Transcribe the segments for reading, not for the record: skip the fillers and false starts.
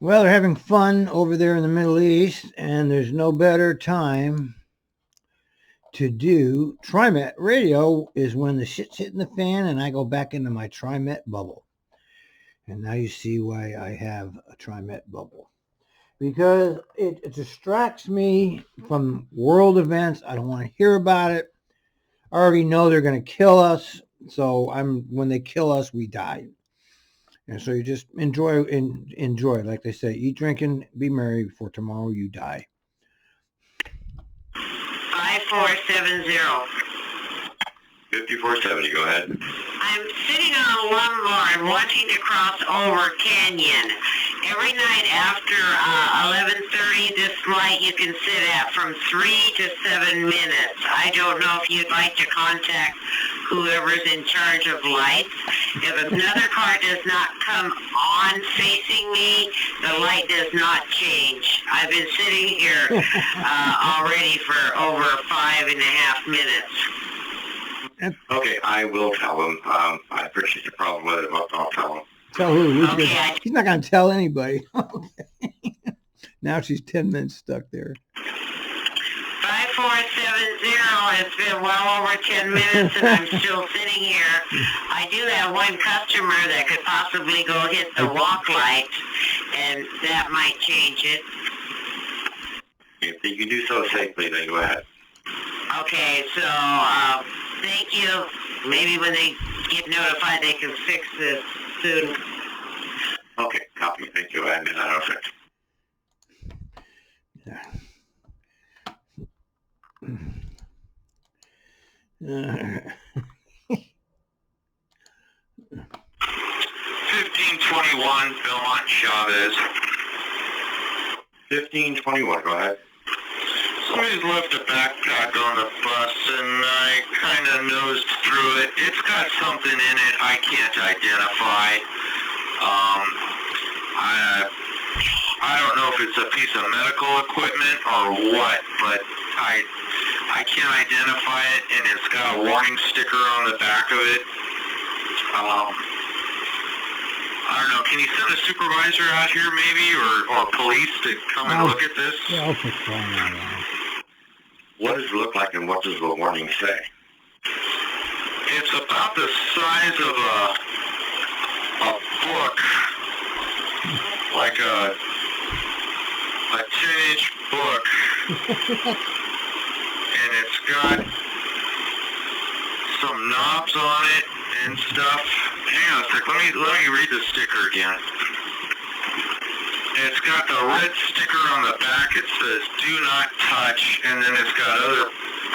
Well, they're having fun over there in the Middle East, and there's no better time to do TriMet Radio is when the shit's hitting the fan and I go back into my TriMet bubble. And now you see why I have a TriMet bubble. Because it distracts me from world events. I don't want to hear about it. I already know they're going to kill us. So when they kill us, we die. And so you just enjoy, like they say, eat, drink, and be merry before tomorrow you die. 5470. 5470, go ahead. I'm sitting on a lumbar wanting to cross over Canyon. Every night after 11:30, this light you can sit at from 3 to 7 minutes. I don't know if you'd like to contact whoever's in charge of lights. If another car does not come on facing me, the light does not change. I've been sitting here already for over 5.5 minutes. Okay, I will tell him. I appreciate the problem with it, but I'll tell him. Tell who? Okay. He's not going to tell anybody. Now she's 10 minutes stuck there. 5470, it's been well over 10 minutes and I'm still sitting here. I do have one customer that could possibly go hit the walk light, and that might change it. If you can do so safely, then go ahead. Okay, so thank you. Maybe when they get notified they can fix this soon. Okay, copy. Thank you. And that effect. Yeah. 1521, Belmont Chavez. 1521, go ahead. Somebody's left a backpack on the bus and I kind of nosed through it. It's got something in it I can't identify. I don't know if it's a piece of medical equipment or what, but I can't identify it, and it's got a warning sticker on the back of it. I don't know. Can you send a supervisor out here maybe, or police to come and look at this? Yeah, okay, fine. What does it look like, and what does the warning say? It's about the size of a book, like a 10-inch book, and it's got some knobs on it and stuff. Hang on a sec, let me read the sticker again. It's got the red sticker on the back. It says "Do not touch," and then it's got other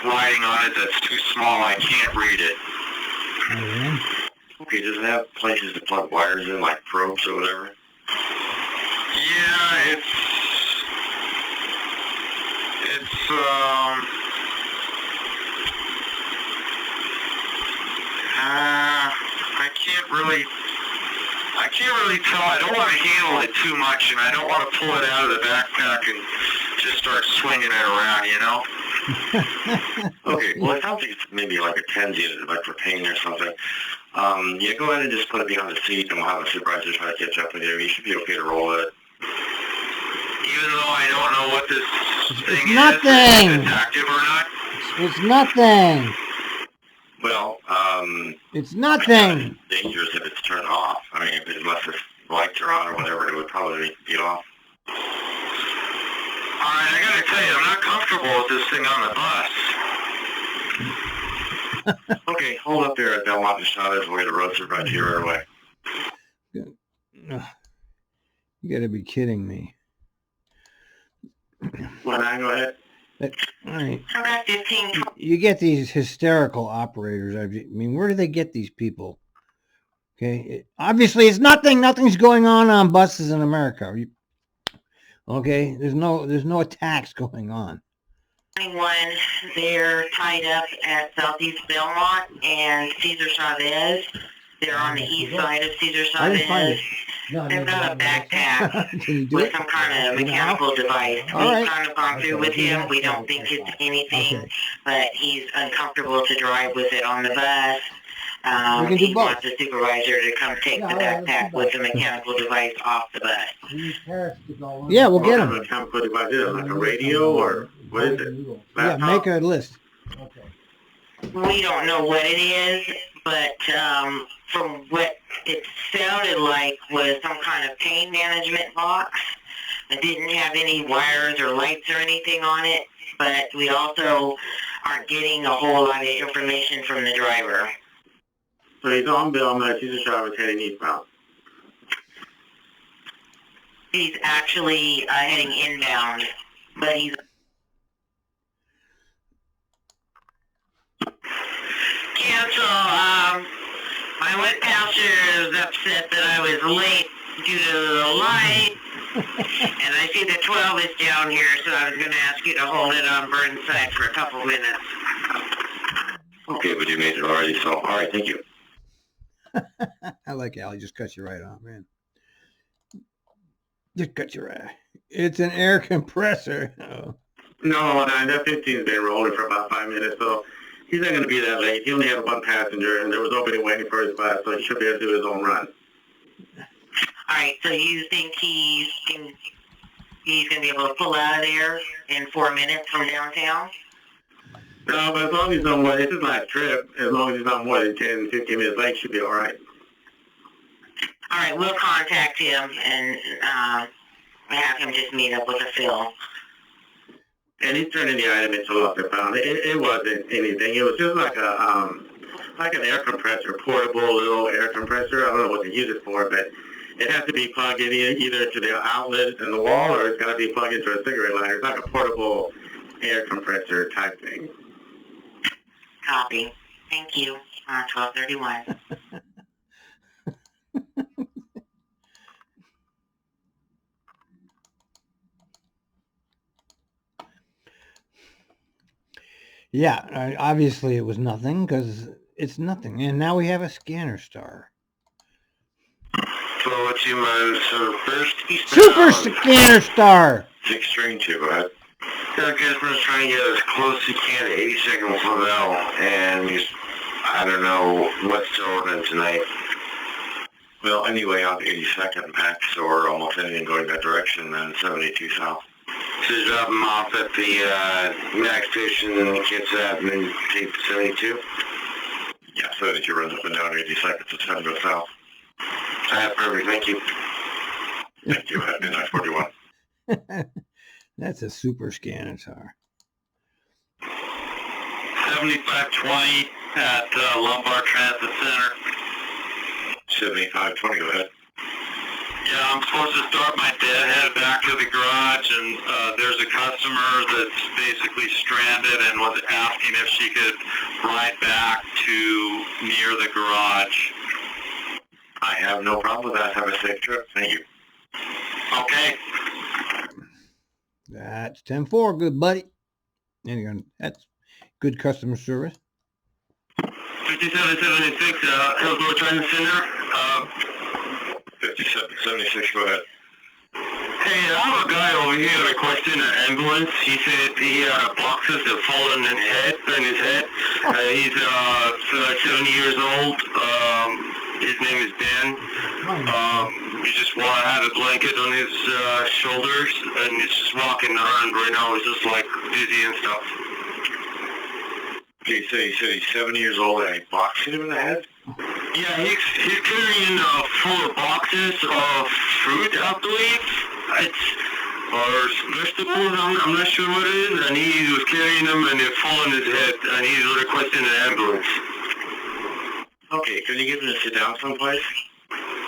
writing on it that's too small. I can't read it. Okay, does it have places to plug wires in, like probes or whatever? Yeah, it's I can't really tell. I don't want to handle it too much, and I don't want to pull it out of the backpack and just start swinging it around, you know? Okay, well, it sounds like it's maybe like a TENS unit, like for pain or something. Yeah, go ahead and just put it behind the seat, and we'll have a supervisor try to catch up with you. You should be okay to roll it. Even though I don't know what this thing is, nothing. if it's active or not? It's nothing. Well, it's nothing. It's dangerous if it's turned off. I mean, unless the lights are on or whatever, it would probably be off. Alright, I gotta tell you, I'm not comfortable with this thing on the bus. Okay, hold up there at Belmont and Chavez. We'll get a road supervisor here right away. You gotta be kidding me. Well, now go ahead. All right. How about 15? You get these hysterical operators. I mean, where do they get these people? Okay, obviously it's nothing. Nothing's going on buses in America. Okay, there's no attacks going on. 21, they're tied up at Southeast Belmont and Cesar Chavez. They're on the east side of Cesar I didn't find Chavez. it. No, They've got a backpack Can you do with it? some kind of mechanical device. All We've right. kind of gone through with him. We don't think it's anything, Okay. but he's uncomfortable to drive with it on the bus. We can do He both. wants the supervisor to come take the backpack with the mechanical device off the bus. Yeah, we'll get What kind him. of mechanical device is it? Like a radio or what is it? Yeah, Laptop? make a list. We don't know what it is, but from what it sounded like was some kind of pain management box. It didn't have any wires or lights or anything on it, but we also aren't getting a whole lot of information from the driver. So he's on bill, but he's a driver heading eastbound. He's actually heading inbound, but he's... Cancel. My wet passenger is upset that I was late due to the light, and I see the 12 is down here, so I was going to ask you to hold it on Burnside for a couple minutes. Okay, but you made it already, so all right, thank you. I like Al. He just cuts you right off, man. Just cut your eye. It's an air compressor. Oh. No, that 15's been rolling for about 5 minutes, so he's not going to be that late. He only had one passenger, and there was nobody waiting for his bus, so he should be able to do his own run. All right, so you think he's going to be able to pull out of there in 4 minutes from downtown? No, but as long as he's not more, it's his last trip, as long as he's not more than 10, 15 minutes late, should be all right. All right, we'll contact him and have him just meet up with a Phil. And he's turning the item into lost and found. It wasn't anything. It was just like an air compressor, portable little air compressor. I don't know what to use it for, but it has to be plugged in either to the outlet in the wall or it's got to be plugged into a cigarette lighter. It's like a portable air compressor type thing. Copy. Thank you. 1231. Yeah, obviously it was nothing because it's nothing. And now we have a scanner star. So what you mind, so first Super scanner star! 6 train 2, go ahead. The customer's trying to get as close as he can to 82nd Flavel, and he's, I don't know what's open tonight. Well, anyway, on 82nd back, so we're almost anything going that direction, and 72 south. So drop him off at the next station and he gets that and then take 72? Yeah, 72 runs up and down 82nd, so 10 goes south. Perfect, thank you. Thank you, at midnight 41. That's a super scanner star. 7520 at Lombard Transit Center. 7520, go ahead. Yeah, I'm supposed to start my deadhead back to the garage, and there's a customer that's basically stranded and was asking if she could ride back to near the garage. I have no problem with that. Have a safe trip. Thank you. Okay. That's 10-4, good buddy. And that's good customer service. 5776, Hillsborough Transit Center. 5776, go ahead. Hey, I have a guy over here requesting an ambulance. He said he had boxes that fall on his head. He's 70 years old. His name is Ben. He just had a blanket on his shoulders, and he's just walking around right now. He's just like dizzy and stuff. Okay, so you said he's 70 years old and he boxed him in the head? Yeah, he's carrying full of boxes of fruit, I believe. Or vegetables, I'm not sure what it is. And he was carrying them and they're full on his head, and he's requesting an ambulance. Okay, can you get him to sit down someplace?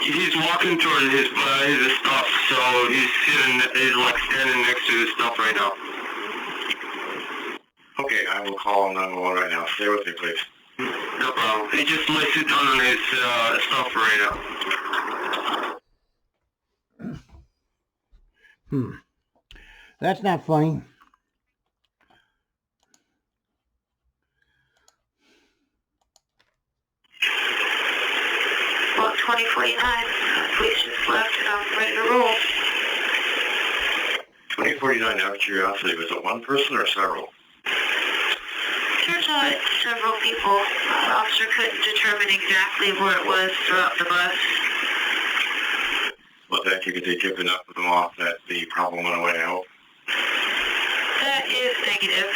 He's walking towards his stuff, so he's like standing next to his stuff right now. Okay, I will call 911 right now. Stay with me, please. No problem. He just lays it down on his stuff right now. That's not funny. Well, 2049. Police just left and I'm ready to roll. 2049, out of curiosity, was it one person or several? There's several people. The officer couldn't determine exactly where it was throughout the bus. Was that because they took enough of them off that the problem went away, I hope? That is negative.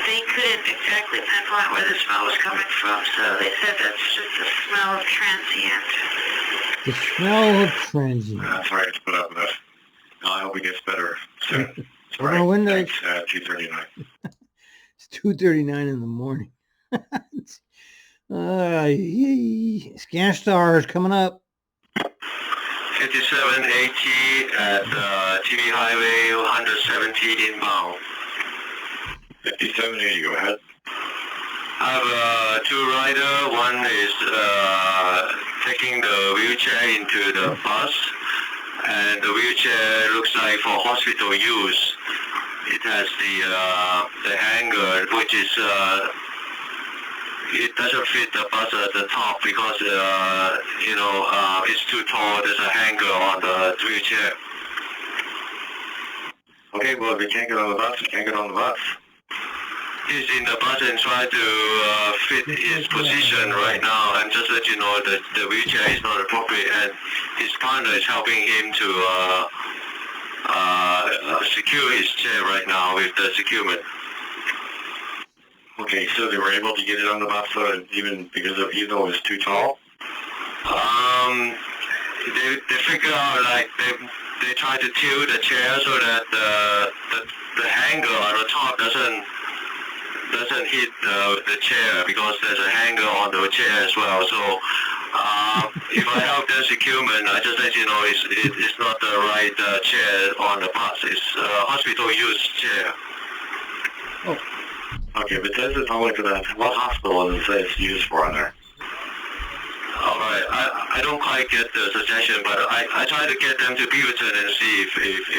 They couldn't exactly pinpoint where the smell was coming from, so they said that's just the smell of transient. The smell of transient. Sorry to put up with that. I hope it gets better soon. Open the windows. Thanks, 2:39. It's 2:39 in the morning. Scan stars coming up. 5780 at TV Highway 170 inbound. 5780, go ahead. I have two riders. One is taking the wheelchair into the bus, and the wheelchair looks like for hospital use. It has the hanger, which is it doesn't fit the bus at the top because it's too tall. There's a hanger on the wheelchair. Okay, well, if we can't get on the bus, we can't get on the bus. He's in the bus and trying to fit his position right now, and just let you know that the wheelchair is not appropriate, and his partner is helping him to secure his chair right now with the securement. Okay, so they were able to get it on the bus even because of even though it was too tall? They figure out like they try to tilt the chair so that the hanger on the top doesn't hit the chair because there's a hanger on the chair as well. So if I help the securement, I just let you know it's not the right chair on the bus. It's hospital use chair. Oh. Okay, but this is only for that. What hospital does it say it's used for on there? All right, I don't quite get the suggestion, but I try to get them to Beaverton and see if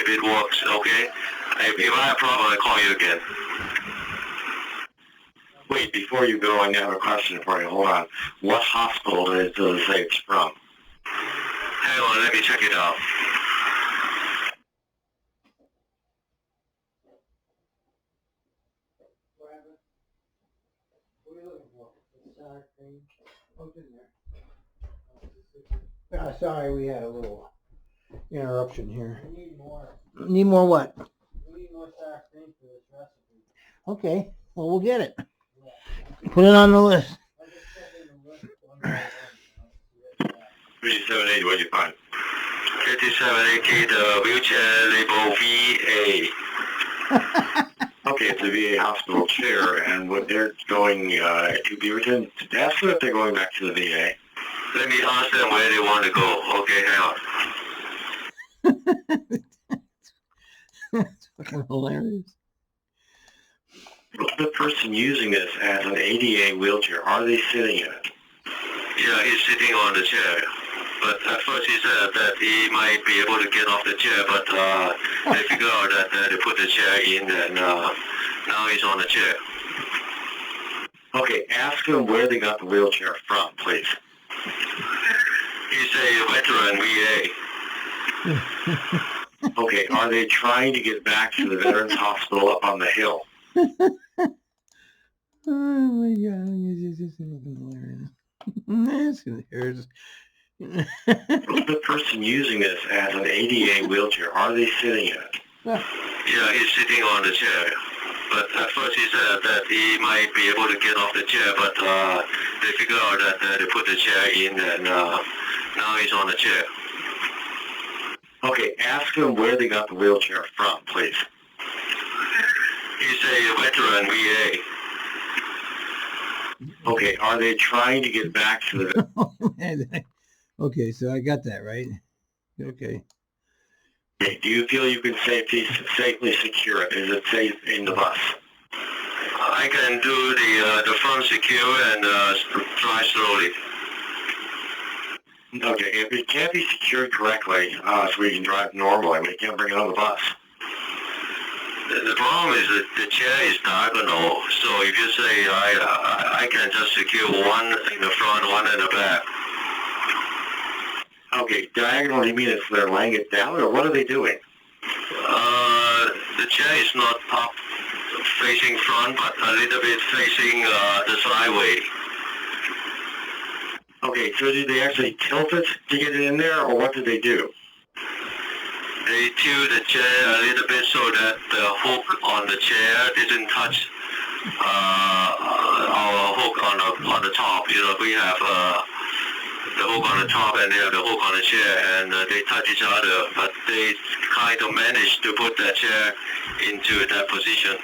it works, okay? If I have a problem, I'll call you again. Wait, before you go, I have a question for you. Hold on. What hospital does it say it's from? Hang on, let me check it out. Sorry, we had a little interruption here. Need more what? We need more sour cream for this recipe. Okay, well, we'll get it. Put it on the list. I'm just checking the list one by one. 3780, what did you find? 5780, the wheelchair label VA. Okay, it's a VA hospital chair, and what they're going to Beaverton, ask them if they're going back to the VA. Let me ask them where they want to go. Okay, hang on. That's fucking hilarious. The person using this as an ADA wheelchair, are they sitting in it? Yeah, he's sitting on the chair. But at first he said that he might be able to get off the chair, but they figured out that they put the chair in, and now he's on the chair. Okay, ask them where they got the wheelchair from, please. He's a veteran VA. Okay, are they trying to get back to the Veterans Hospital up on the hill? Oh my God, this is fucking hilarious. That's hilarious. The person using this as an ADA wheelchair, are they sitting in it? Yeah, he's sitting on the chair. But at first he said that he might be able to get off the chair, but they figured out that they put the chair in, and now he's on the chair. Okay, ask them where they got the wheelchair from, please. He's a veteran VA. Okay, are they trying to get back to the... Okay, so I got that, right? Okay. Okay, do you feel you can safely secure it? Is it safe in the bus? I can do the front secure and drive slowly. Okay, if it can't be secured correctly, so we can drive normally, we can't bring it on the bus. The problem is that the chair is diagonal, so if you say I can just secure one in the front, one in the back. Okay, diagonal, you mean it's they're laying it down, or what are they doing? The chair is not up facing front, but a little bit facing the sideway. Okay, so did they actually tilt it to get it in there, or what did they do? They tilt the chair a little bit so that the hook on the chair didn't touch our hook on the top. You know, we have the hook on the top and they have the hook on the chair, and they touch each other, but they kind of managed to put that chair into that position.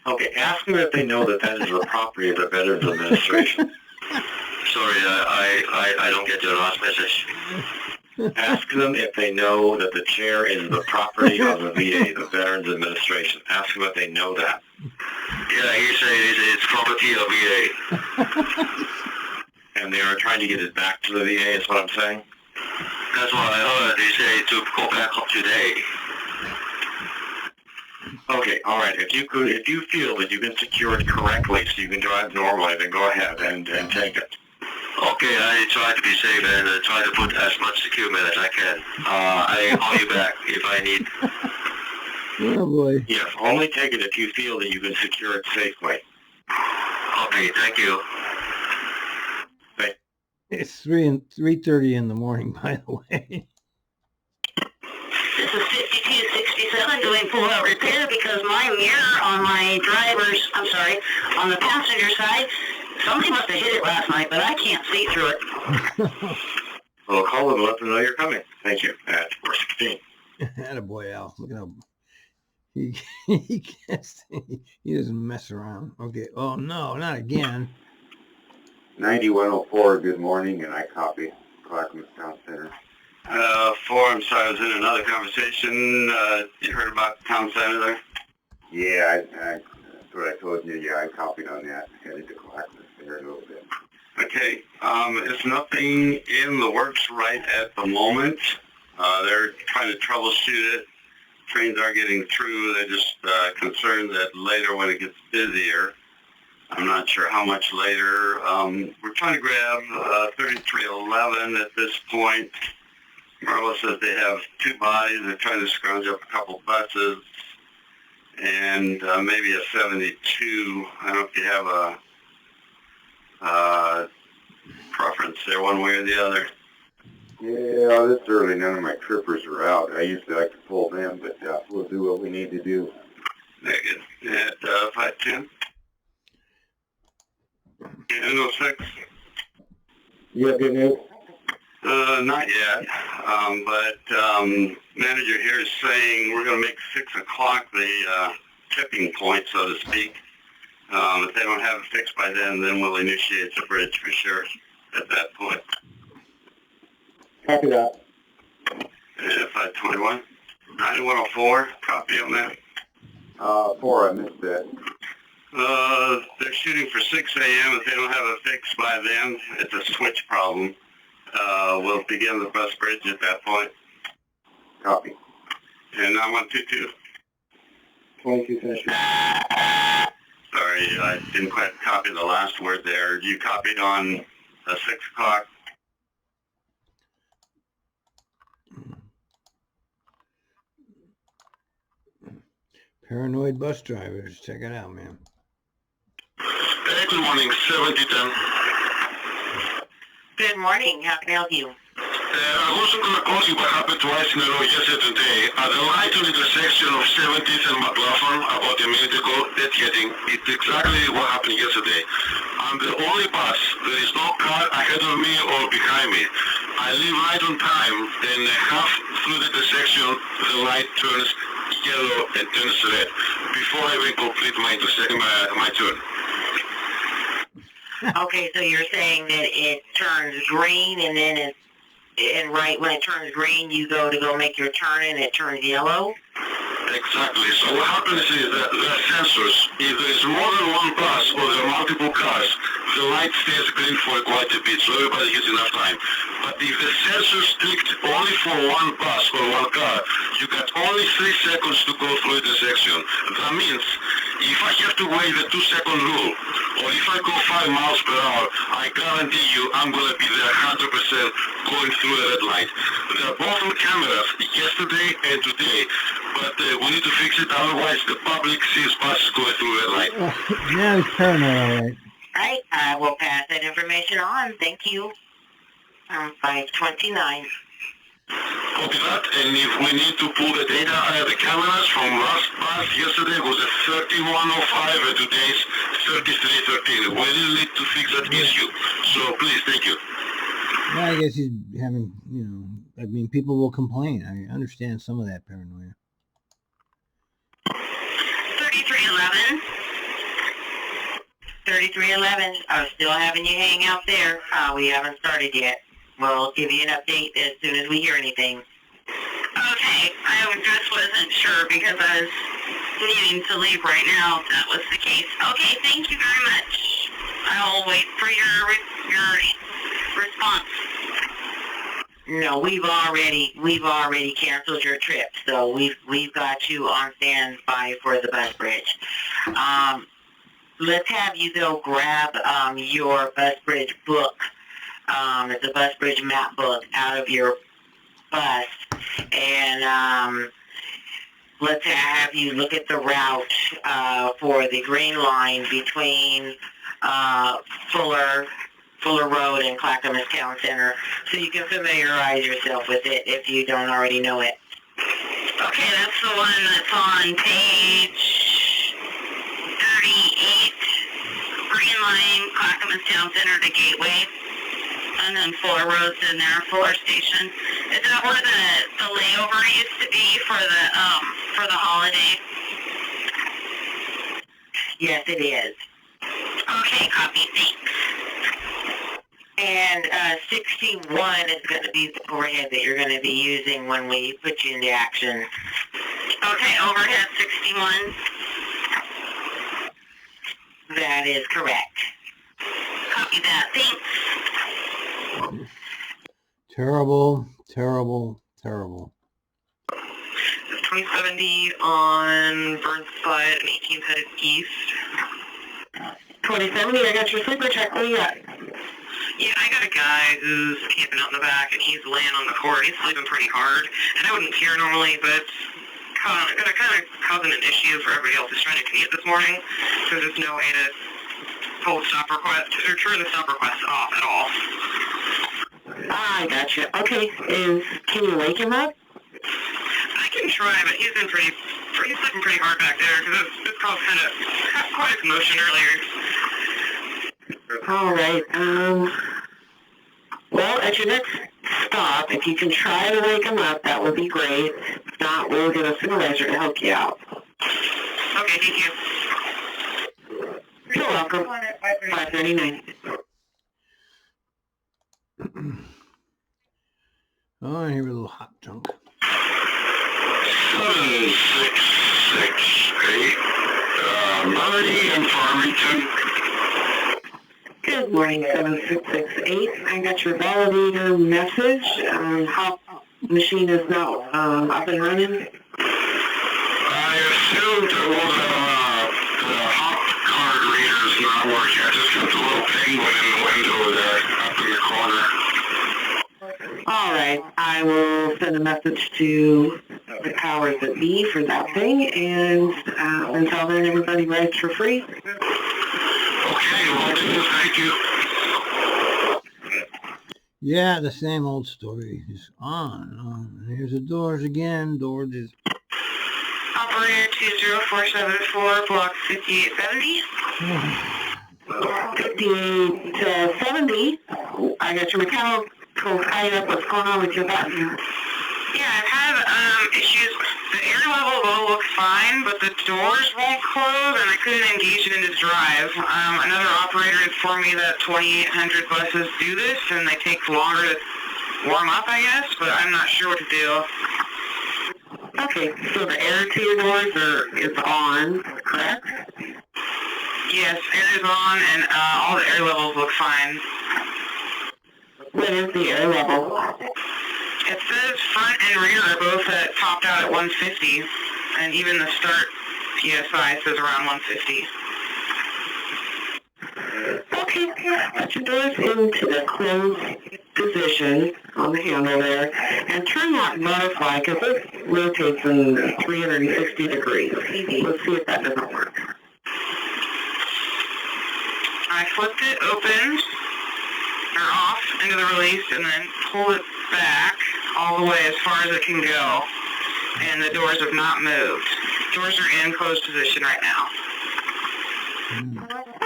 Okay, ask them if they know that that is the property of the Veterans Administration. Sorry, I don't get your last message. Ask them if they know that the chair is the property of the VA, the Veterans Administration. Ask them if they know that. Yeah, he said it's property of VA. And they are trying to get it back to the VA, is what I'm saying? That's what I heard. They say to go back up today. Okay, all right. If you feel that you can secure it correctly so you can drive normally, then go ahead and take it. Okay, I try to be safe and try to put as much securement as I can. I call you back if I need. Oh boy. Yes, only take it if you feel that you can secure it safely. Okay, thank you. It's 3:30 in the morning, by the way. This is 5267 doing pull-out repair because my mirror on my on the passenger side, somebody must have hit it last night, but I can't see through it. Well, call them and let them know you're coming. Thank you. At 416. Attaboy, Al. Look at him. He doesn't mess around. Okay. Oh, no, not again. 9104, good morning, and I copy Clackamas Town Center. I'm sorry, I was in another conversation. You heard about the town center there? Yeah, that's what I told you. Yeah, I copied on that. Headed to Clackamas there in a little bit. Okay, there's nothing in the works right at the moment. They're trying to troubleshoot it. Trains are getting through. They're just concerned that later when it gets busier, I'm not sure how much later. We're trying to grab 3311 at this point. Marla says they have two bodies. They're trying to scrounge up a couple buses and maybe a 72. I don't know if you have a preference there one way or the other. Yeah, this early, none of my trippers are out. I usually like to pull them, but we'll do what we need to do. Negative. At 510. 1006. You have good news? Not yet, but manager here is saying we're going to make 6 o'clock the tipping point, so to speak. If they don't have it fixed by then we'll initiate the bridge for sure at that point. Copy that. 521. 9104, copy on that. 4, I missed that. They're shooting for 6 a.m. If they don't have it fixed by then, it's a switch problem. We'll begin the bus bridge at that point. Copy. And 9122. 22 session. Sorry, I didn't quite copy the last word there. You copied on 6 o'clock. Paranoid bus drivers. Check it out, man. Hey, good morning, 7010. Good morning. How can I help you? I wasn't going to call you, but happened twice in a row yesterday. At the light on the intersection of 70th and McLaughlin, about a minute ago, dead heading. It's exactly what happened yesterday. I'm the only bus. There is no car ahead of me or behind me. I leave right on time, then half through the intersection, the light turns yellow and turns red before I even complete my turn. Okay, so you're saying that it turns green and then right when it turns green, you go make your turn and it turns yellow? Exactly. So what happens is that there are sensors. If there is more than one bus or there are multiple cars, the light stays green for quite a bit, so everybody gets enough time. But if the sensors clicked only for one bus or one car, you got only 3 seconds to go through the intersection. That means if I have to wait the 2-second rule, or if I go 5 miles per hour, I guarantee you I'm going to be there 100% going through a red light. They're both on cameras, yet yesterday and today, but we need to fix it, otherwise the public sees buses going through red light. Yeah, it's paranoid, all right. Right, I will pass that information on. Thank you. 529. Copy that, and if we need to pull the data out of the cameras from last bus, yesterday was a 3105 and today's 3313. We really need to fix that issue. So please, thank you. Yeah, I guess he's having, I mean, people will complain. I understand some of that paranoia. 3311. 3311. I was still having you hang out there. We haven't started yet. We'll give you an update as soon as we hear anything. Okay, I just wasn't sure because I was needing to leave right now if that was the case. Okay, thank you very much. I'll wait for your response. No, we've already canceled your trip, so we've got you on standby for the bus bridge. Let's have you though grab your bus bridge book. It's a bus bridge map book out of your bus, and let's have you look at the route for the green line between Fuller Road and Clackamas Town Center, so you can familiarize yourself with it if you don't already know it. Okay, that's the one that's on page 38, Green Line, Clackamas Town Center to Gateway. And then Fuller Road's in there, Fuller Station. Is that where the layover used to be for the holiday? Yes, it is. Okay, copy, thanks. And 61 is going to be the overhead that you're going to be using when we put you into action. Okay, overhead 61. That is correct. Copy that, thanks. Terrible, terrible, terrible. 2070 on Burnside and 18th headed east. 2070, I got your sleeper check. What do you got? Yeah, I got a guy who's camping out in the back, and he's laying on the court. He's sleeping pretty hard, and I wouldn't care normally, but it's kind of causing an issue for everybody else who's trying to commute this morning, because there's no way to pull stop request or turn the stop request off at all. I gotcha. Okay, can you wake him up? I can try, but he's been he's sleeping pretty hard back there because it's caused quite a commotion earlier. All right. Well, at your next stop, if you can try to wake him up, that would be great. If not, we'll get a supervisor to help you out. Okay, thank you. You're welcome. 539. Oh, I hear a little hot junk. 7668, Melody in Farmington. Good morning, 7668. I got your validator message. How machine is now up and running? I assumed it was the hop card reader's not working. I just got the little penguin in the window there, up in the corner. All right, I will send a message to the powers that be for that thing, and until then, everybody rides for free. Okay, well, thank you. Yeah, the same old story is on and on. And here's the doors again. Doors is... Operator 20474, block 5870. 5870. I got your mechanical tied up. What's going on with your button? Yeah, I've had issues. The air level will look fine, but the doors won't close, and I couldn't engage it into drive. Another operator informed me that 2,800 buses do this, and they take longer to warm up, I guess, but I'm not sure what to do. Okay, so the air to your doors is on, correct? Yes, air is on, and all the air levels look fine. What is the air level? It says front and rear are both topped out at 150, and even the start PSI says around 150. Okay, put your doors into the closed position on the handle there, and turn that butterfly, because it rotates in 360 degrees. Let's see if that doesn't work. I flipped it open, or off into the release, and then pulled it back all the way as far as it can go, and the doors have not moved. Doors are in closed position right now.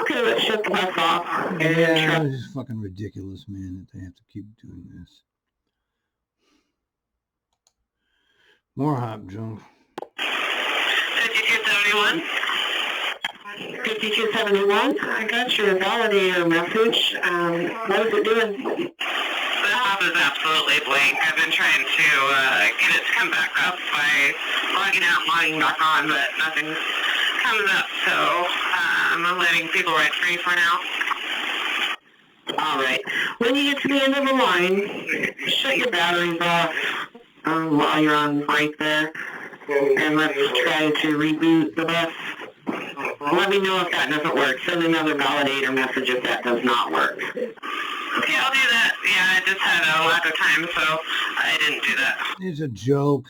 Okay, let's shut the bus off. Yeah, it's just fucking ridiculous, man, that they have to keep doing this. More hop junk. 5271. 5271, I got your validator message. What is it doing? The hop is absolutely blank. I've been trying to get it to come back up by logging out, logging back on, but nothing comes up, so I'm letting people ride free for now. All right. When you get to the end of the line, shut your batteries off while you're on break there, and let's try to reboot the bus. Let me know if that doesn't work. Send another validator message if that does not work. Okay, I'll do that. Yeah, I just had a lack of time, so I didn't do that. It's a joke.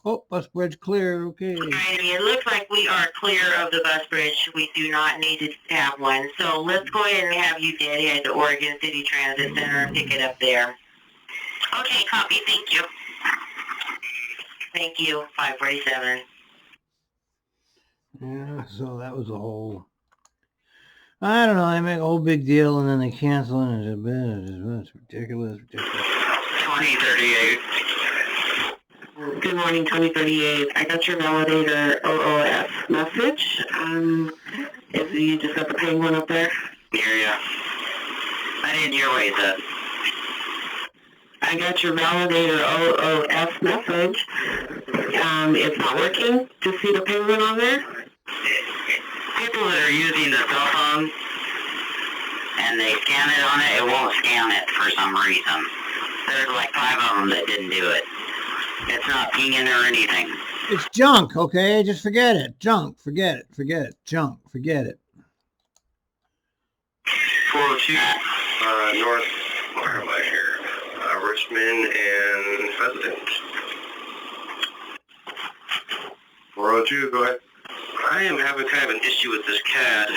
Oh, bus bridge clear. Okay. Alrighty, it looks like we are clear of the bus bridge. We do not need to have one. So let's go ahead and have you head to Oregon City Transit Center and pick it up there. Okay, copy. Thank you. Thank you. 547. Yeah, so that was a whole... I don't know, they make a whole big deal and then they cancel it. It's ridiculous. 2038. Good morning, 2038. I got your validator OOS message. If you just got the penguin up there? Yeah. I didn't hear what you said. I got your validator OOS message. It's not working. Do you see the penguin on there? People that are using the cell phone and they scan it on it, it won't scan it for some reason. There's like 5 of them that didn't do it. It's not pinging or anything. It's junk, okay? Just forget it. Junk, forget it. Junk, forget it. 402 North, where am I here? Richmond and President. 402, go ahead. I am having kind of an issue with this CAD.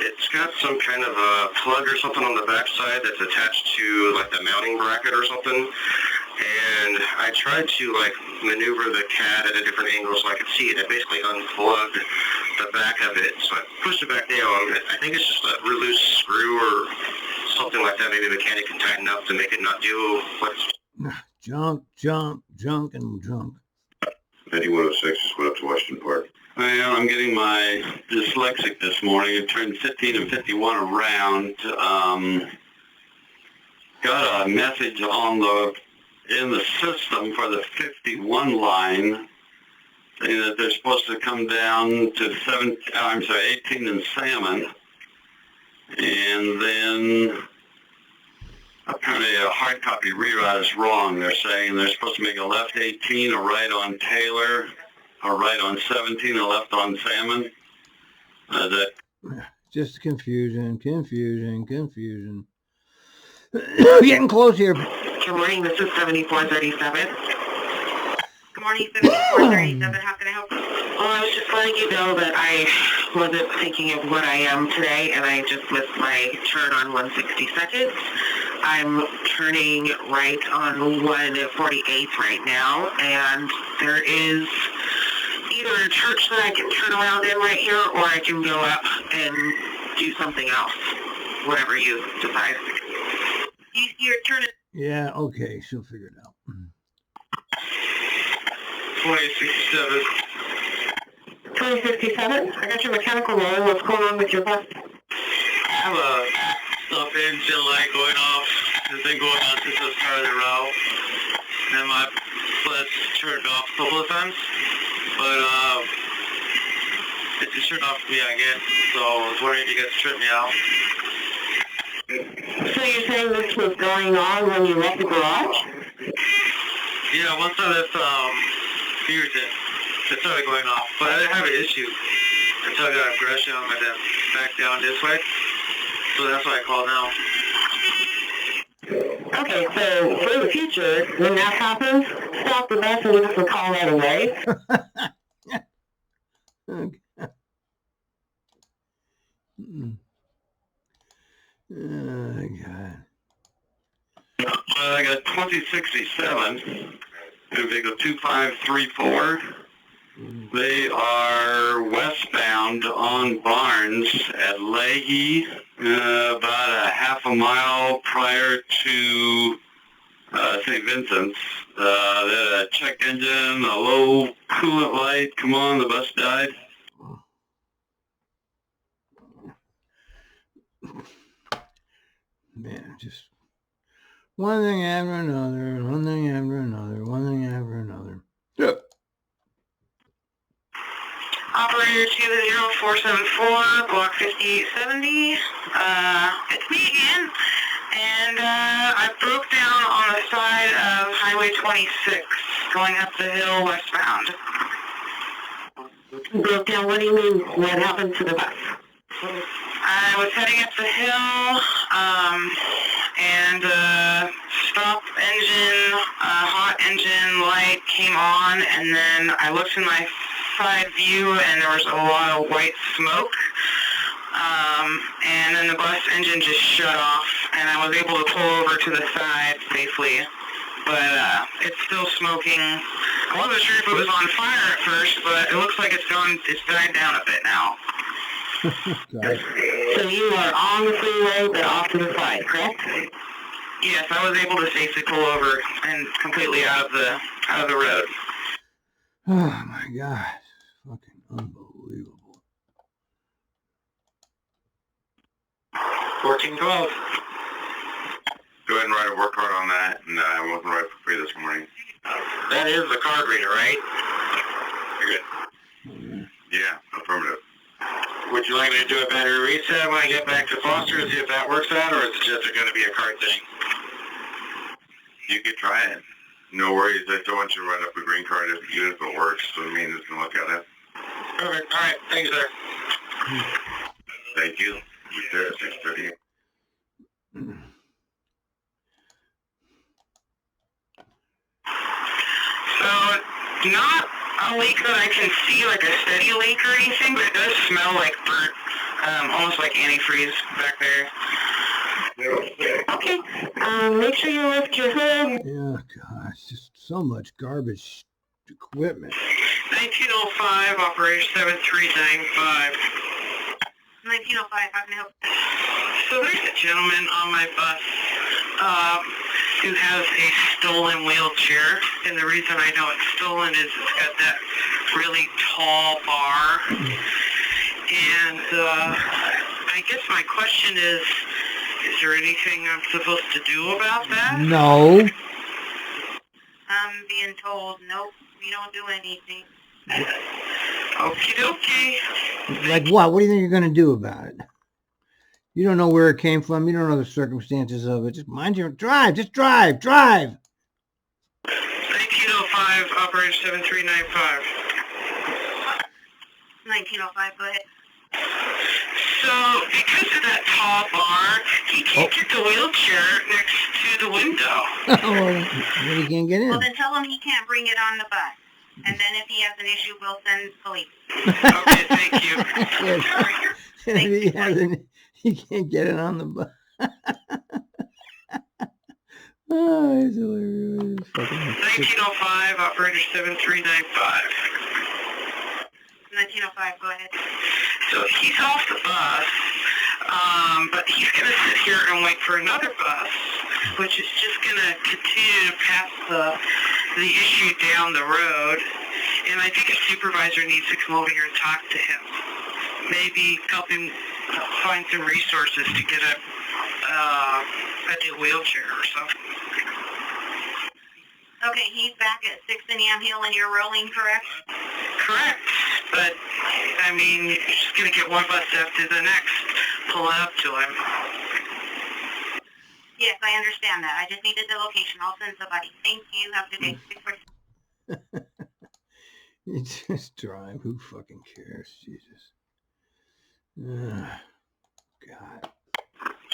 It's got some kind of a plug or something on the backside that's attached to like the mounting bracket or something. And I tried to like maneuver the CAD at a different angle so I could see it. I basically unplugged the back of it. So I pushed it back down. I think it's just a loose screw or something like that. Maybe the mechanic can tighten up to make it not do what's... Junk, and junk. 9106 just went up to Washington Park. Well, I'm getting my dyslexic this morning. It turned 15 and 51 around. Got a message in the system for the 51 line saying that they're supposed to come down to 18 and Salmon. And then apparently a hard copy reroute is wrong. They're saying they're supposed to make a left 18, a right on Taylor, a right on 17, a left on Salmon. Just confusion. We're getting close here. Good morning, this is 7437. Good morning, 7437. How can I help you? Well, I was just letting you know that I wasn't thinking of what I am today, and I just missed my turn on 162nd. I'm turning right on 148th right now, and there is either a church that I can turn around in right here, or I can go up and do something else, whatever you decide. You're turning. Yeah, okay, she'll figure it out. 2067. 2067? I got your mechanical roll. What's going on with your bus? I have a stop engine light going off. It's been going on since I started the route. And my bus turned off a couple of times. But it just turned off for me again. So I was wondering if you guys could trip me out. So you're saying this was going on when you left the garage? Yeah, once I left Peterson, it started going off. But I didn't have an issue until I got aggression on my back down this way. So that's why I called now. Okay, so for the future, when that happens, stop the bus and give us a call right away. Okay. Oh, God. I got 2067. They go 2534. They are westbound on Barnes at Leahy, about a half a mile prior to St. Vincent's. They had a check engine, a low coolant light. Come on, the bus died. Man, just one thing after another, one thing after another, one thing after another. Yeah. Operator 20474, block 5870. It's me again. And I broke down on the side of Highway 26, going up the hill westbound. Broke down? What do you mean? What happened to the bus? I was heading up the hill, and stop engine, hot engine light came on, and then I looked in my side view, and there was a lot of white smoke. And then the bus engine just shut off, and I was able to pull over to the side safely. But it's still smoking. I wasn't sure if it was on fire at first, but it looks like it's died down a bit now. So you are on the freeway, but off to the side, correct? Yes, I was able to safely pull over and completely out of the road. Oh, my God. Fucking unbelievable. 1412. Go ahead and write a work card on that, and I wasn't right for free this morning. That is the card reader, right? You're good. Yeah, affirmative. Would you like me to do a battery reset when I get back to Foster, see if that works out, or is it just going to be a card thing? You could try it. No worries. I still want you to write up a green card even if it works, so the maintenance can look at it. Perfect. All right. Thanks, sir. Thank you. You're there at 6:30. So, not a leak that I can see, like a steady leak or anything, but it does smell like burnt, almost like antifreeze back there. Okay, make sure you lift your hood. Yeah, gosh, just so much garbage equipment. 1905, operator 7395. 1905, how can I help? So there's a gentleman on my bus who has a stolen wheelchair, and the reason I know it's stolen is it's got that really tall bar. And I guess my question is there anything I'm supposed to do about that? No. I'm being told, nope, we don't do anything. Okie dokie. Like what? What do you think you're going to do about it? You don't know where it came from. You don't know the circumstances of it. Just mind your drive. Just drive. Drive. 1905, operator 7395. 1905, go ahead. So, because of that tall bar, he can't get the wheelchair next to the window. Well, he can't get in. Well, then tell him he can't bring it on the bus. And then if he has an issue, we'll send police. Okay, thank you. Yes. He can't get it on the bus. Oh, it's hilarious. 1905, operator 7395. 1905, go ahead. So he's off the bus, but he's going to sit here and wait for another bus, which is just going to continue to pass the issue down the road. And I think a supervisor needs to come over here and talk to him. Maybe help him find some resources to get a new wheelchair or something. Okay, he's back at 6th and Yamhill and you're rolling, correct? Correct. But, I mean, you're just going to get one bus after the next pulling up to him. Yes, I understand that. I just needed the location. I'll send somebody. Thank you. Have a good day. You just drive. Who fucking cares? Jesus. God.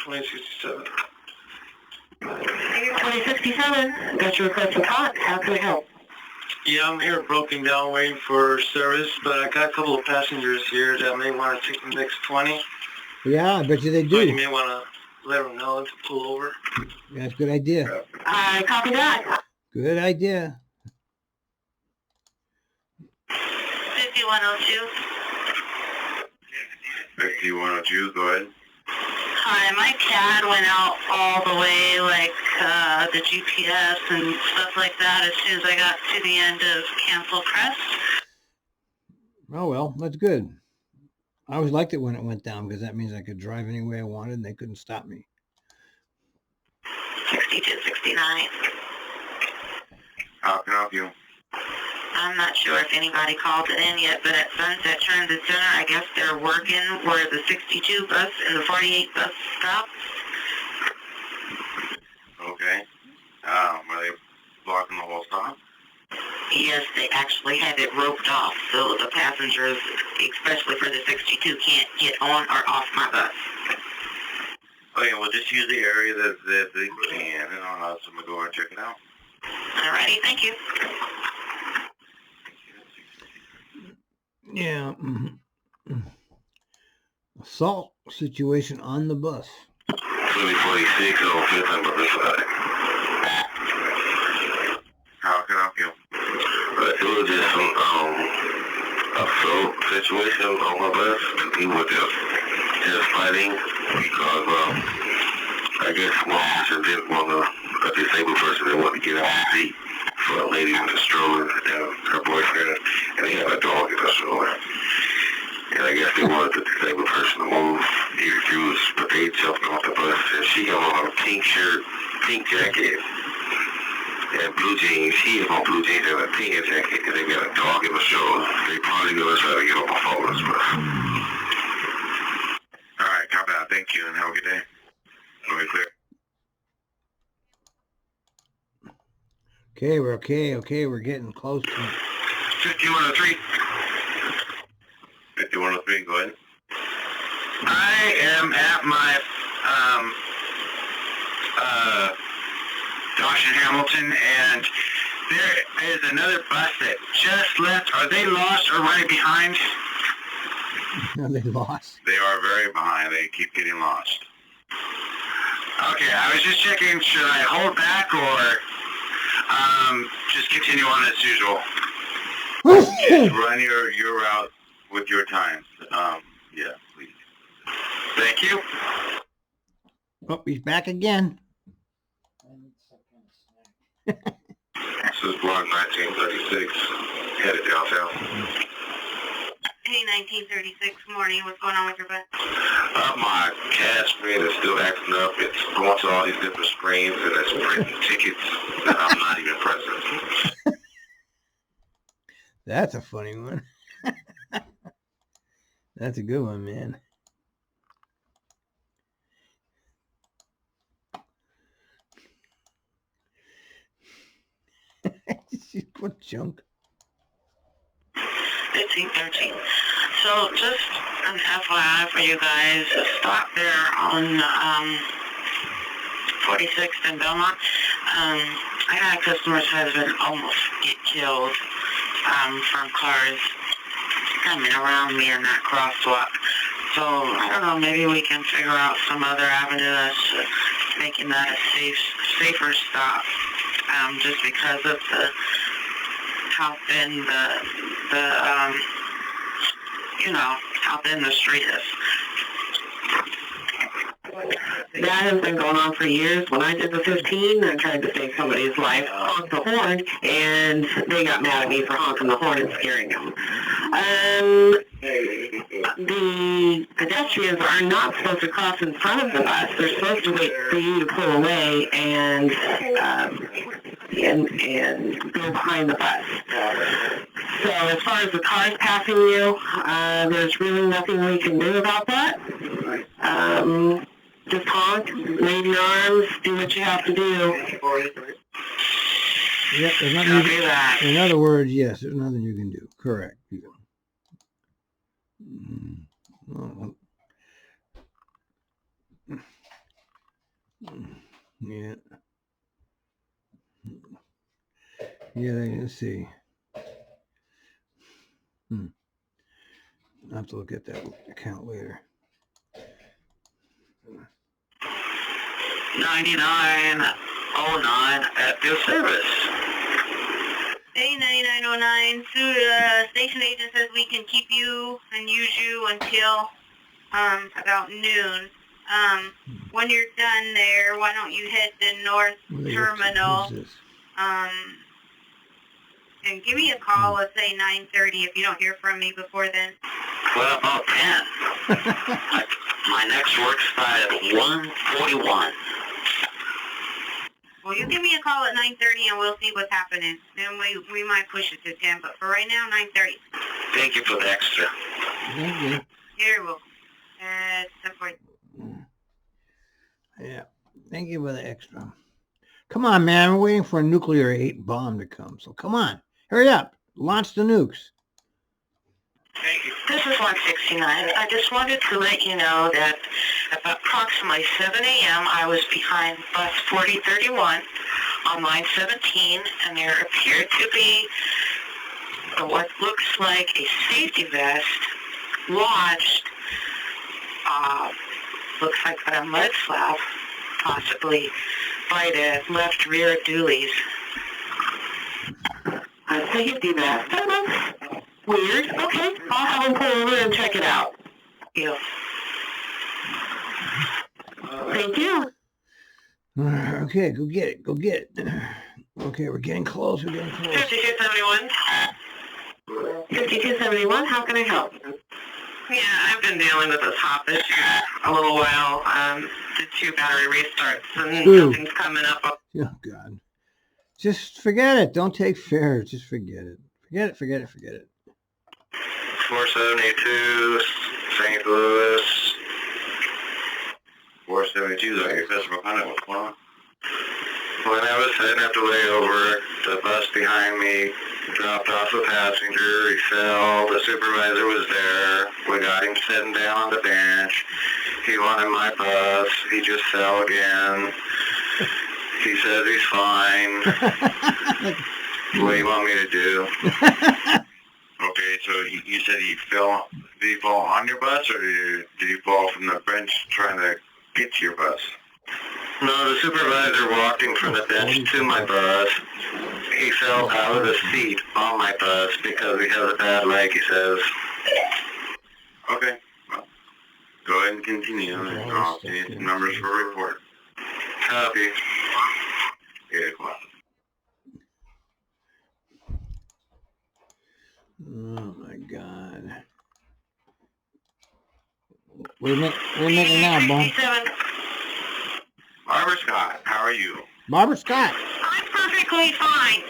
2067. 2067, got your request for talk. How can I help? Yeah, I'm here broken down waiting for service, but I got a couple of passengers here that may want to take the next 20. Yeah, I bet you they So you do. may want to let them know to pull over. That's a good idea. I copy that. Good idea. 5102. 5102, go ahead. Hi, my CAD went out all the way, like the GPS and stuff like that, as soon as I got to the end of Cancel Crest. Oh, well, that's good. I always liked it when it went down because that means I could drive any way I wanted and they couldn't stop me. 6269. How can I help you? I'm not sure if anybody called it in yet, but at Sunset Transit Center, I guess they're working where the 62 bus and the 48 bus stop. Okay. Are they blocking the whole stop? Yes, they actually have it roped off, so the passengers, especially for the 62, can't get on or off my bus. Okay, well, just use the area that they can, and I'll have someone go and check it out. Alrighty, thank you. Yeah. Assault situation on the bus. 2046 on 5th and Riverside. How can I help you? It was just some assault situation on my bus. He was just fighting because I guess one person didn't want to, a disabled person didn't want to get out of the seat for a lady in the stroller and her boyfriend, and they had a dog in the stroller. And I guess they wanted the disabled person to move. He refused, but they jumped off the bus, and she had on a pink shirt, pink jacket, and blue jeans. He had on blue jeans and a pink jacket, and they got a dog in the stroller. They probably gonna try to get on my phone as well. All right, copy that. Thank you, and have a good day. Okay, clear. Okay, we're getting close to 5103. 5103, go ahead. I am at my Josh and Hamilton, and there is another bus that just left. Are they lost or right behind? Are they lost? They are very behind. They keep getting lost. Okay, I was just checking, should I hold back or just continue on as usual? Just run your route with your times. Yeah, please. Thank you. Oh, he's back again. This is block 1936, headed downtown. Hey, 1936 morning, what's going on with your bus? My CAD screen is still acting up. It's going to all these different screens, and it's printing tickets that I'm not even pressing. That's a funny one. That's a good one, man. What junk? 1513. So just an FYI for you guys, stop there on 46th and Belmont. I had a customer's husband almost get killed from cars coming around me in that crosswalk. So I don't know, maybe we can figure out some other avenue that's making that a safer stop. Just because of how thin how thin the street is. That has been going on for years. When I did the 15, I tried to save somebody's life, honked the horn, and they got mad at me for honking the horn and scaring them. The pedestrians are not supposed to cross in front of the bus. They're supposed to wait for you to pull away and go behind the bus. So as far as the cars passing you, there's really nothing we can do about that. Just honk, wave your arms, do what you have to do. Yep, there's nothing you can, in other words, yes, there's nothing you can do. Correct. Yeah. Yeah, let's see. I'll have to look at that account later. 9909 at your service. A9909, station agent says we can keep you and use you until about noon. When you're done there, why don't you head to North Terminal? Who's this? And give me a call, let's say 9:30 if you don't hear from me before then. Well, about 10. My next work start at 1:41. Well, you give me a call at 9:30 and we'll see what's happening. And we might push it to 10, but for right now, 9:30. Thank you for the extra. Thank you. You're welcome. 10:40. Yeah. Thank you for the extra. Come on, man. We're waiting for a nuclear 8 bomb to come. So come on. Hurry up. Launch the nukes. This is 169. I just wanted to let you know that at approximately 7 a.m. I was behind bus 4031 on line 17, and there appeared to be what looks like a safety vest lodged, looks like a mud slab, possibly by the left rear dualies. A safety vest. Weird. Okay, I'll have them pull over and check it out. Yeah. Thank you. Okay, go get it. Go get it. Okay, we're getting close. We're getting close. 5271. 5271, how can I help? Yeah, I've been dealing with this hop issue a little while. Did 2 battery restarts and nothing's coming up. Oh, God. Just forget it. Don't take fares. Just forget it. Forget it, forget it, forget it. 472, St. Louis. 472, is that your customer contact? What's going on? When I was heading up the layover, the bus behind me dropped off a passenger. He fell. The supervisor was there. We got him sitting down on the bench. He wanted my bus. He just fell again. He says he's fine. What do you want me to do? Okay, so you said he fell. Did he fall on your bus, or did he fall from the bench trying to get to your bus? No, the supervisor walked him from the bench to my bus. He fell out of the seat on my bus because he has a bad leg, he says. Okay, well, go ahead and continue. I'll see some numbers for a report. Copy. 8 o'clock. Oh, my God. What are you making now, Bob? Barb Scott, how are you? Barb Scott. I'm perfectly fine.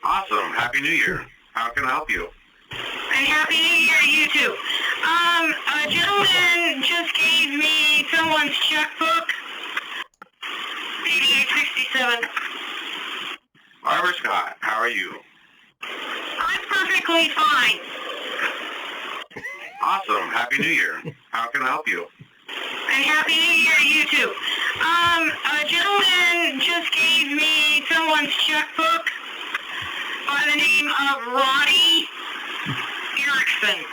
Awesome. Happy New Year. How can I help you? And Happy New Year to you too. A gentleman just gave me someone's checkbook. 8867. Barb Scott, how are you? I'm perfectly fine. Awesome. Happy New Year. How can I help you? And Happy New Year to you too. A gentleman just gave me someone's checkbook by the name of Roddy Erickson.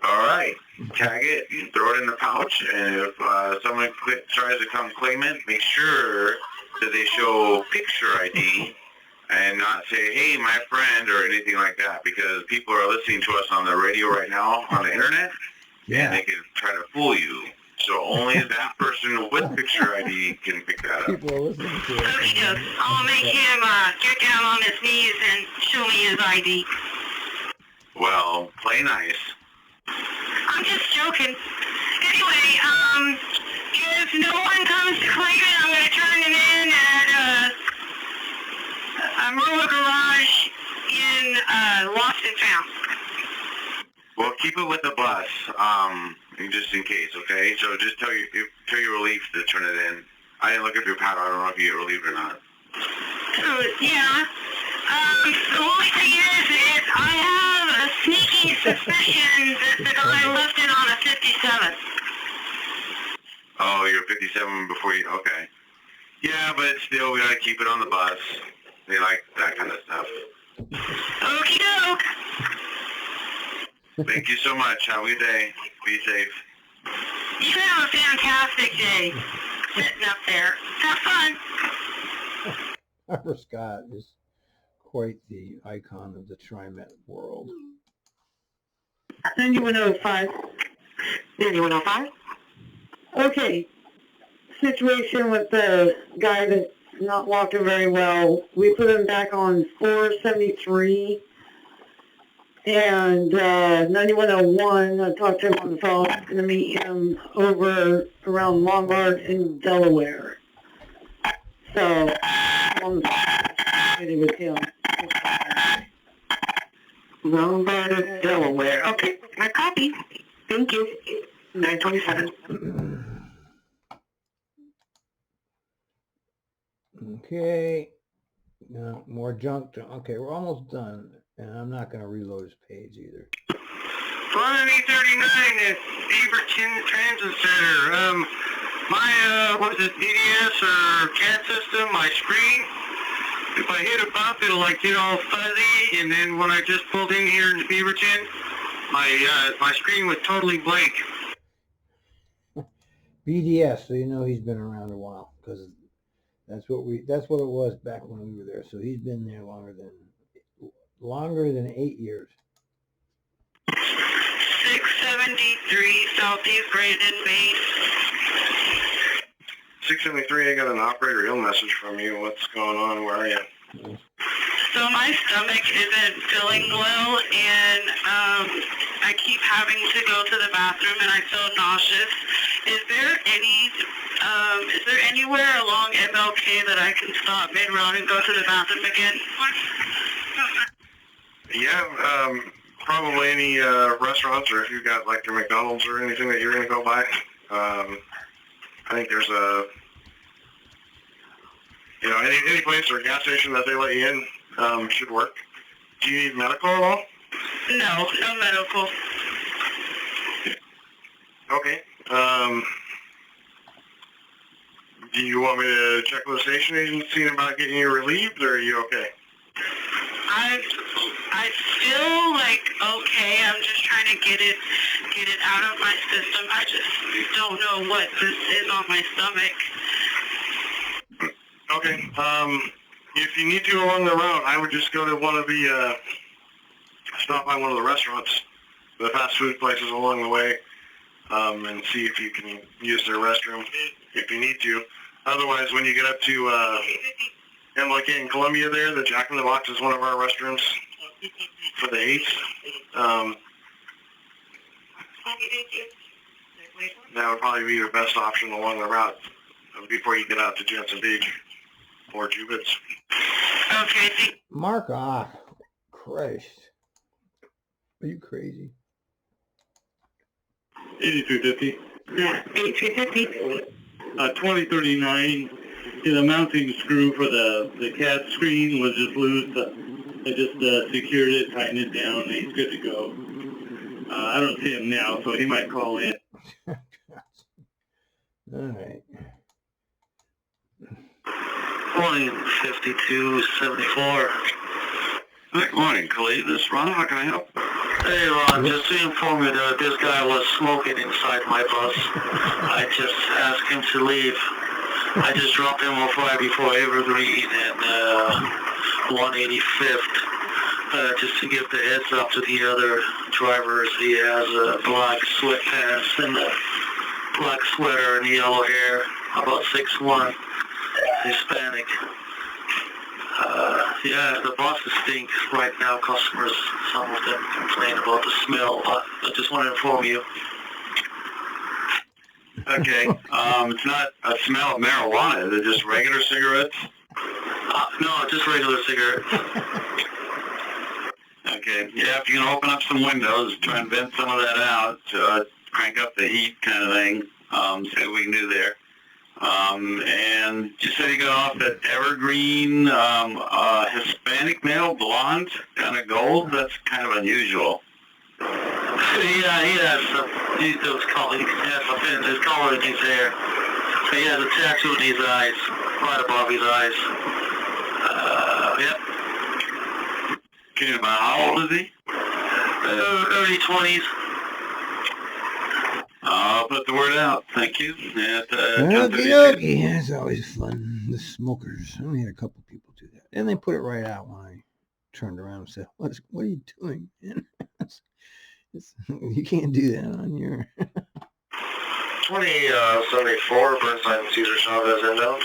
All right. Tag it. You can throw it in the pouch, and if someone tries to come claim it, make sure that they show picture ID and not say, hey, my friend, or anything like that, because people are listening to us on the radio right now on the internet. Yeah. And they can try to fool you. So only that person with picture ID can pick that up. People are listening to it. Okay, I'll make him get down on his knees and show me his ID. Well, play nice. I'm just joking. Anyway, if no one comes to claim it, I'm going to turn him in at Aurora Garage in Lost and Found. Well, keep it with the bus, just in case, okay? So just tell your relief to turn it in. I didn't look at your paddle. I don't know if you get relieved or not. Yeah. The only thing is I have a sneaking suspicion that the guy left it on a 57. Oh, you're 57 before you... Okay. Yeah, but still, we gotta keep it on the bus. They like that kind of stuff. Okie doke. Thank you so much. Have a good day. Be safe. You have a fantastic day sitting up there. Have fun. Barb Scott is quite the icon of the TriMet world. 9105. 9105? Okay. Situation with the guy that's not walking very well. We put him back on 473. And 9101, I talked to him on the phone. I'm going to meet him over around Lombard in Delaware. So, I'm with him. Lombard, Delaware. Okay, I copy. Thank you. 927. Okay. No, more junk. Okay, we're almost done. And I'm not going to reload his page either. 139 at Beaverton Transit Center. My, what is it, BDS or CAD system, my screen, if I hit a bump, it'll like get all fuzzy, and then when I just pulled in here in Beaverton, my screen was totally blank. BDS, so you know he's been around a while, because that's what it was back when we were there. So he's been there longer than 8 years. 673 Southeast Brandon Base. 673, I got an operator ill message from you. What's going on? Where are you? So my stomach isn't feeling well, and I keep having to go to the bathroom, and I feel nauseous. Is there anywhere along MLK that I can stop mid-road and go to the bathroom again? Yeah, probably any restaurants, or if you've got like your McDonald's or anything that you're going to go by. I think there's any place or gas station that they let you in should work. Do you need medical at all? No medical. Okay. Do you want me to check with the station agency about getting you relieved, or are you okay? I feel like okay. I'm just trying to get it out of my system. I just don't know what this is on my stomach. Okay. If you need to along the route, I would just go to stop by one of the restaurants, the fast food places along the way, and see if you can use their restroom if you need to. Otherwise, when you get up to MLK in Columbia there, the Jack in the Box is one of our restrooms for the 8th. That would probably be your best option along the route before you get out to Jensen Beach or Jubitz. Okay. Mark off. Christ. Are you crazy? 8350. Yeah, 8350. 2039. The mounting screw for the CAD screen was just loose. I just secured it, tightened it down, and he's good to go. I don't see him now, so he might call in. All right. Morning, 5274. Good morning, Khalid. This is Ron. How can I help? Hey, Ron, just to inform you that this guy was smoking inside my bus. I just asked him to leave. I just dropped him off right before Evergreen and 185th. Just to give the heads up to the other drivers. He has black sweatpants and a black sweater and yellow hair, about 6'1", Hispanic. Yeah, the buses stink right now. Customers, some of them complain about the smell, but I just want to inform you. Okay, it's not a smell of marijuana. Is it just regular cigarettes? No, just regular cigarettes. Okay, yeah, if you can open up some windows, try and vent some of that out, crank up the heat kind of thing, see what we can do there. And you said you got off at Evergreen, Hispanic male, blonde, kind of gold. That's kind of unusual. Yeah, he has those color. He has color in his hair. He has a tattoo in his eyes. right above his eyes. Yep. Okay, about how old is he? Early 20s. I'll put the word out. Thank you. Okie, that's always fun. The smokers. I only had a couple people do that. And they put it right out when I turned around and said, what are you doing, man? You can't do that on your... 2074, Burnside and Cesar Chavez inbound.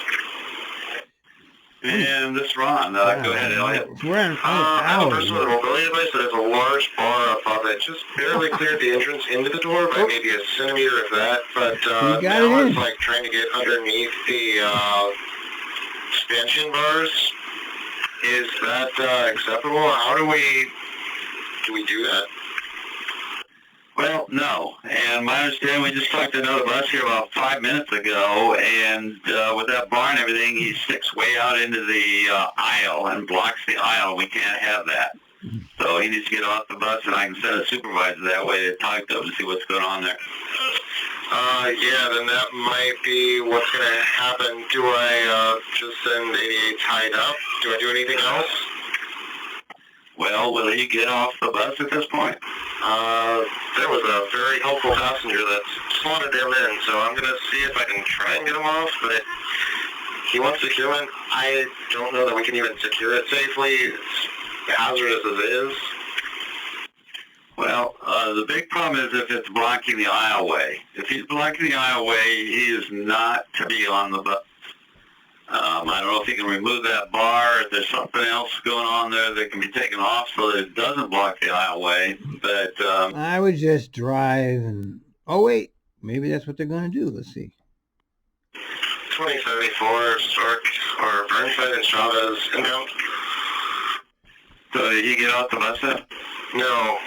And this Ron, go ahead, Elliot. We're an I have a hour. person with a mobility device that has a large bar up above it. Just barely cleared the entrance into the door by maybe a centimeter, if that. But now it's like trying to get underneath the suspension bars. Is that acceptable? How do we do that? Well, no. And my understanding, we just talked to another bus here about 5 minutes ago, and with that bar and everything, he sticks way out into the aisle and blocks the aisle. We can't have that. So he needs to get off the bus, and I can send a supervisor that way to talk to him and see what's going on there. Yeah, then that might be what's going to happen. Do I just send 88 tied up? Do I do anything else? Well, will he get off the bus at this point? There was a very helpful passenger that slotted him in, so I'm going to see if I can try and get him off, but he wants securement. I don't know that we can even secure it safely. It's hazardous as it is. Well, the big problem is if it's blocking the aisleway. If he's blocking the aisleway, he is not to be on the bus. I don't know if you can remove that bar, if there's something else going on there that can be taken off so that it doesn't block the aisleway, but... I would just drive and... Oh, wait. Maybe that's what they're going to do. Let's see. 2074, Stark, or Burnside and Chavez inbound. So did you get off the bus then? No.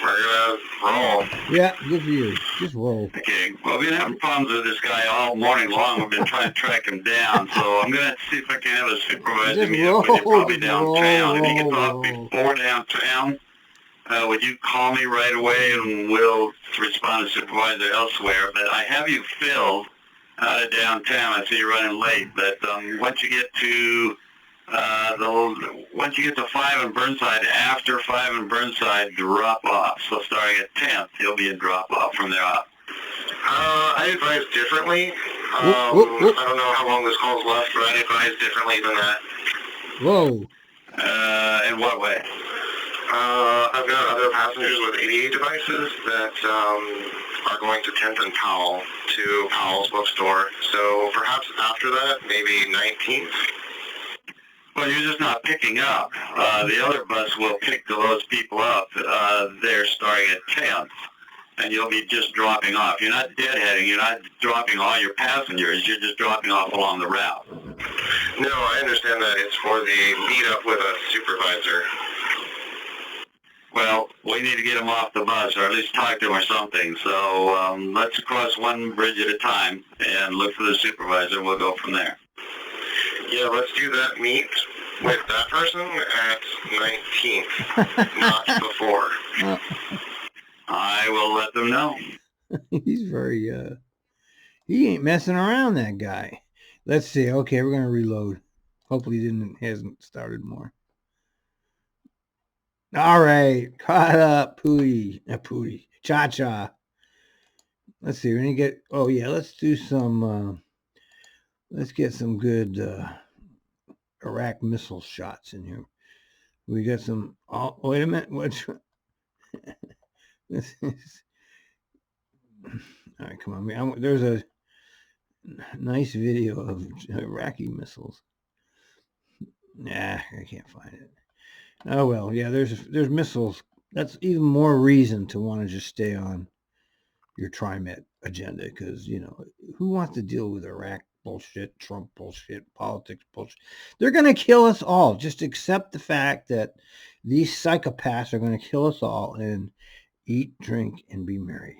We're going to roll. Yeah, good for you. Just roll. Okay, well, we've been having problems with this guy all morning long. We've been trying to track him down, so I'm going to see if I can have a supervisor meet up with you probably downtown. If he gets off before downtown, would you call me right away and we'll respond to supervisor elsewhere? But I have you filled out of downtown. I see you're running late, but once you get to... once you get to 5 and Burnside, after 5 and Burnside, drop off. So starting at 10th, he'll be a drop off from there on. I advise differently. I don't know how long this call's left, but I advise differently than that. Whoa. In what way? I've got other passengers with 88 devices that are going to 10th and Powell to Powell's bookstore. So perhaps after that, maybe 19th. Well, you're just not picking up. The other bus will pick those people up. They're starting at 10th, and you'll be just dropping off. You're not deadheading. You're not dropping all your passengers. You're just dropping off along the route. No, I understand that. It's for the meet-up with a supervisor. Well, we need to get him off the bus, or at least talk to him or something. So let's cross one bridge at a time and look for the supervisor. We'll go from there. Yeah, let's do that meet with that person at 19th, not before. I will let them know. He's very, he ain't messing around, that guy. Let's see. Okay, we're going to reload. Hopefully hasn't started more. All right, caught up, Pootie, Cha-Cha. Let's see, we're going to get, oh yeah, let's do some, let's get some good Iraq missile shots in here. We got some, oh, wait a minute, what's, this is, all right, come on. There's a nice video of Iraqi missiles. Nah, I can't find it. Oh, well, yeah, there's missiles. That's even more reason to want to just stay on your TriMet agenda, because, you know, who wants to deal with Iraq bullshit, Trump bullshit, politics bullshit? They're going to kill us all. Just accept the fact that these psychopaths are going to kill us all, and eat, drink, and be merry.